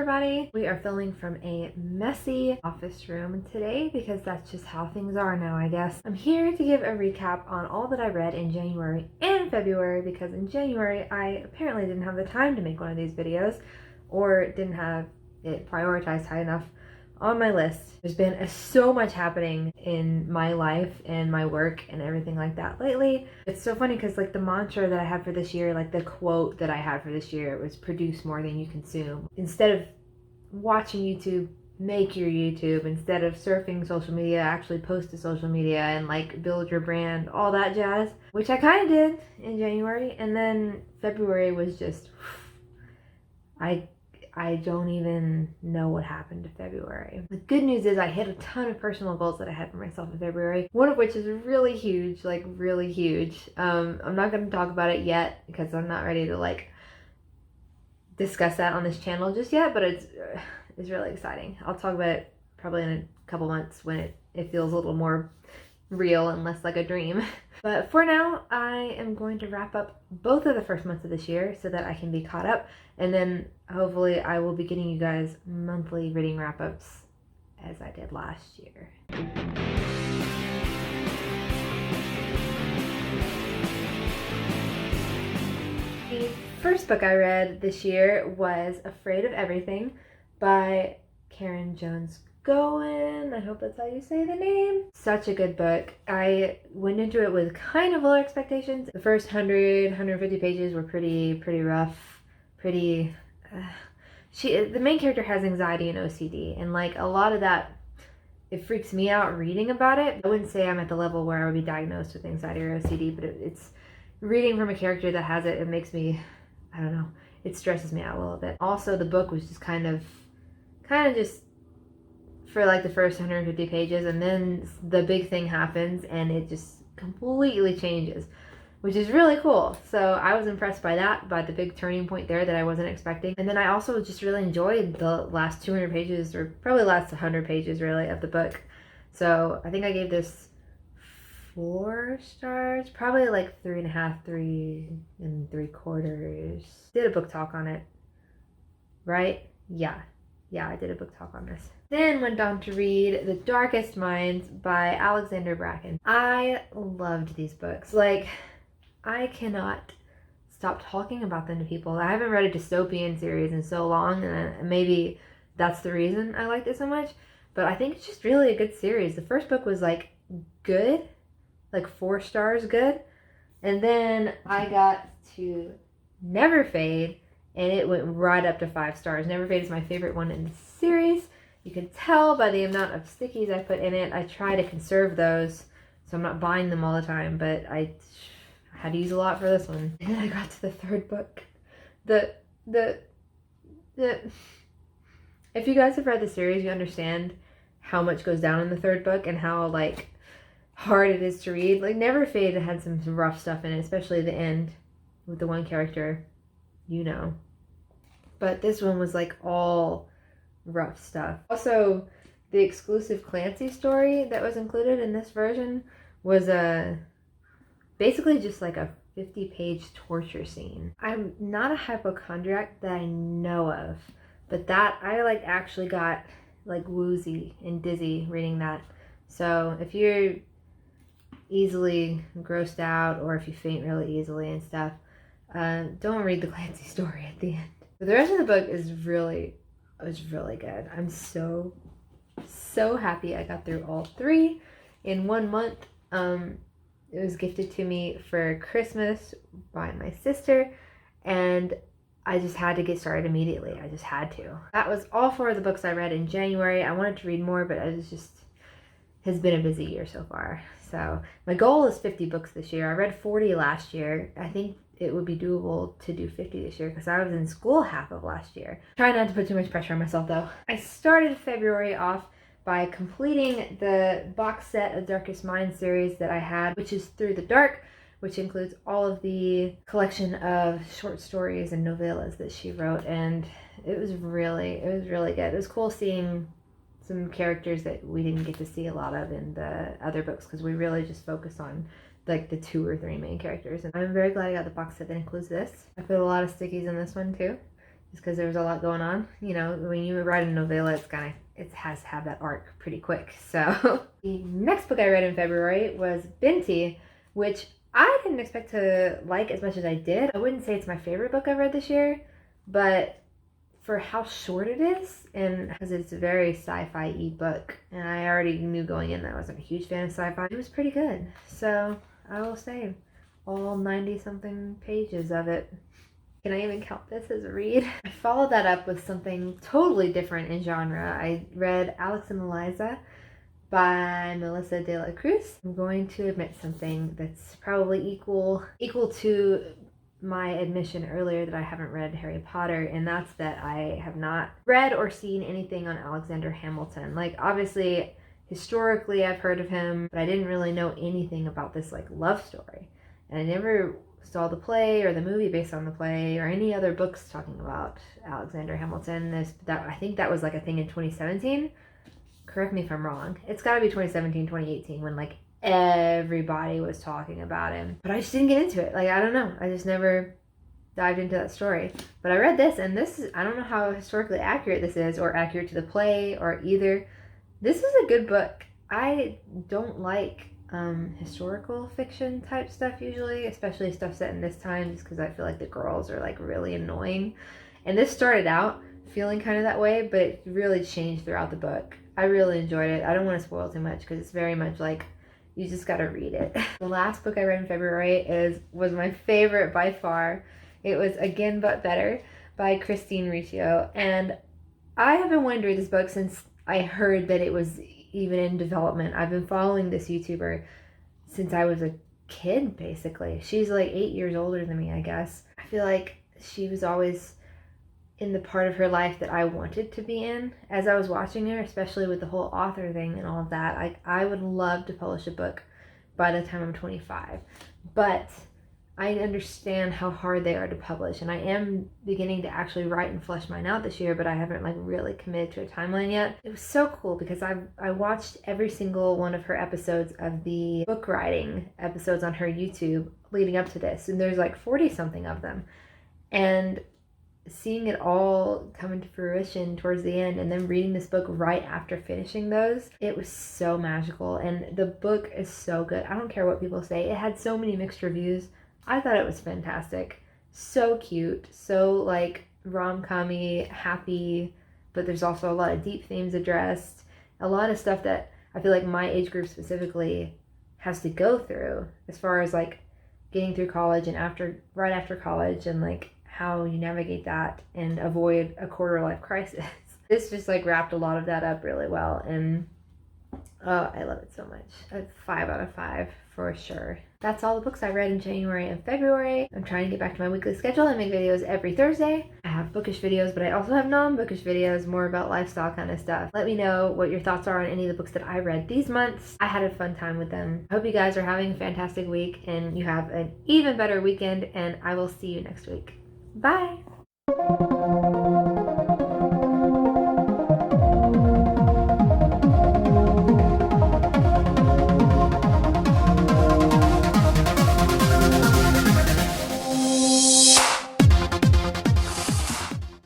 everybody! We are filming from a messy office room today because that's just how things are now, I guess. I'm here to give a recap on all that I read in January and February because in January I apparently didn't have the time to make one of these videos or didn't have it prioritized high enough on my list. There's been so much happening in my life and my work and everything like that lately. It's so funny because like the mantra that I had for this year, like the quote that I had for this year was produce more than you consume. Instead of watching YouTube, make your YouTube. Instead of surfing social media, actually post to social media and like build your brand, all that jazz, which I kind of did in January. And then February was just, I don't even know what happened to February. The good news is I hit a ton of personal goals that I had for myself in February, one of which is really huge, like really huge. I'm not going to talk about it yet because I'm not ready to like discuss that on this channel just yet, but it's really exciting. I'll talk about it probably in a couple months when it feels a little more real and less like a dream. But for now, I am going to wrap up both of the first months of this year so that I can be caught up, and then hopefully I will be getting you guys monthly reading wrap-ups as I did last year. The first book I read this year was Afraid of Everything by Karen Jones Goen. I hope that's how you say the name. Such a good book. I went into it with kind of low expectations. The first 150 pages were pretty rough. The main character has anxiety and OCD, and like a lot of that, it freaks me out reading about it. I wouldn't say I'm at the level where I would be diagnosed with anxiety or OCD, but it's reading from a character that has it, it makes me, I don't know, it stresses me out a little bit. Also, the book was just kind of just for like the first 150 pages, and then the big thing happens and it just completely changes, which is really cool. So I was impressed by that, by the big turning point there that I wasn't expecting. And then I also just really enjoyed the last 200 pages, or probably last 100 pages really, of the book. So I think I gave this 4 stars, probably like 3.5, 3 3/4. Did a book talk on it, right? Yeah, I did a book talk on this. Then went on to read The Darkest Minds by Alexander Bracken. I loved these books. Like, I cannot stop talking about them to people. I haven't read a dystopian series in so long, and maybe that's the reason I liked it so much, but I think it's just really a good series. The first book was like good, like 4 stars good, and then I got to Never Fade, and it went right up to 5 stars. Never Fade is my favorite one in the series. You can tell by the amount of stickies I put in it. I try to conserve those, so I'm not buying them all the time, but I had to use a lot for this one. And then I got to the third book. If you guys have read the series, you understand how much goes down in the third book and how like hard it is to read. Like Never Fade had some rough stuff in it, especially the end with the one character, you know. But this one was like all rough stuff. Also, the exclusive Clancy story that was included in this version was basically just like a 50-page torture scene. I'm not a hypochondriac that I know of, but that I like actually got like woozy and dizzy reading that. So if you're easily grossed out or if you faint really easily and stuff, don't read the Clancy story at the end. But the rest of the book is really good. I'm so happy I got through all 3 in 1 month. It was gifted to me for Christmas by my sister, and I just had to get started immediately. I just had to. That was all 4 of the books I read in January. I wanted to read more, but it has been a busy year so far. So my goal is 50 books this year. I read 40 last year. I think it would be doable to do 50 this year because I was in school half of last year. Try not to put too much pressure on myself though. I started February off by completing the box set of Darkest Mind series that I had, which is Through the Dark, which includes all of the collection of short stories and novellas that she wrote, and it was really good. It was cool seeing some characters that we didn't get to see a lot of in the other books because we really just focused on like the 2 or 3 main characters. And I'm very glad I got the box set that includes this. I put a lot of stickies in this one too, just because there was a lot going on. You know, when you write a novella, it has to have that arc pretty quick. So the next book I read in February was Binti, which I didn't expect to like as much as I did. I wouldn't say it's my favorite book I've read this year, but for how short it is, and because it's a very sci-fi-y book, and I already knew going in that I wasn't a huge fan of sci-fi, it was pretty good. So I will say all 90-something pages of it. Can I even count this as a read? I followed that up with something totally different in genre. I read Alex and Eliza by Melissa de la Cruz. I'm going to admit something that's probably equal to my admission earlier that I haven't read Harry Potter, and that's that I have not read or seen anything on Alexander Hamilton. Like, obviously, historically I've heard of him, but I didn't really know anything about this like love story. And I never saw the play or the movie based on the play or any other books talking about Alexander Hamilton. I think that was like a thing in 2017. Correct me if I'm wrong. It's got to be 2017, 2018 when like everybody was talking about him. But I just didn't get into it. Like, I don't know. I just never dived into that story. But I read this, and I don't know how historically accurate this is or accurate to the play or either. This is a good book. I don't like historical fiction type stuff usually, especially stuff set in this time, just because I feel like the girls are like really annoying. And this started out feeling kind of that way, but it really changed throughout the book. I really enjoyed it. I don't want to spoil too much because it's very much like you just got to read it. The last book I read in February was my favorite by far. It was Again But Better by Christine Riccio, and I have been wanting to read this book since I heard that it was even in development. I've been following this YouTuber since I was a kid, basically. She's like 8 years older than me, I guess. I feel like she was always in the part of her life that I wanted to be in as I was watching her, especially with the whole author thing and all of that. I would love to publish a book by the time I'm 25, but I understand how hard they are to publish, and I am beginning to actually write and flesh mine out this year, but I haven't like really committed to a timeline yet. It was so cool because I watched every single one of her episodes of the book writing episodes on her YouTube leading up to this, and there's like 40 something of them, and seeing it all come into fruition towards the end and then reading this book right after finishing those, it was so magical. And the book is so good. I don't care what people say. It had so many mixed reviews. I thought it was fantastic. So cute, so like rom-com-y, happy, but there's also a lot of deep themes addressed. A lot of stuff that I feel like my age group specifically has to go through as far as like getting through college and right after college, and like how you navigate that and avoid a quarter life crisis. This just like wrapped a lot of that up really well, and oh, I love it so much. A 5 out of 5 for sure. That's all the books I read in January and February. I'm trying to get back to my weekly schedule. I make videos every Thursday. I have bookish videos, but I also have non-bookish videos, more about lifestyle kind of stuff. Let me know what your thoughts are on any of the books that I read these months. I had a fun time with them. I hope you guys are having a fantastic week and you have an even better weekend, and I will see you next week. Bye!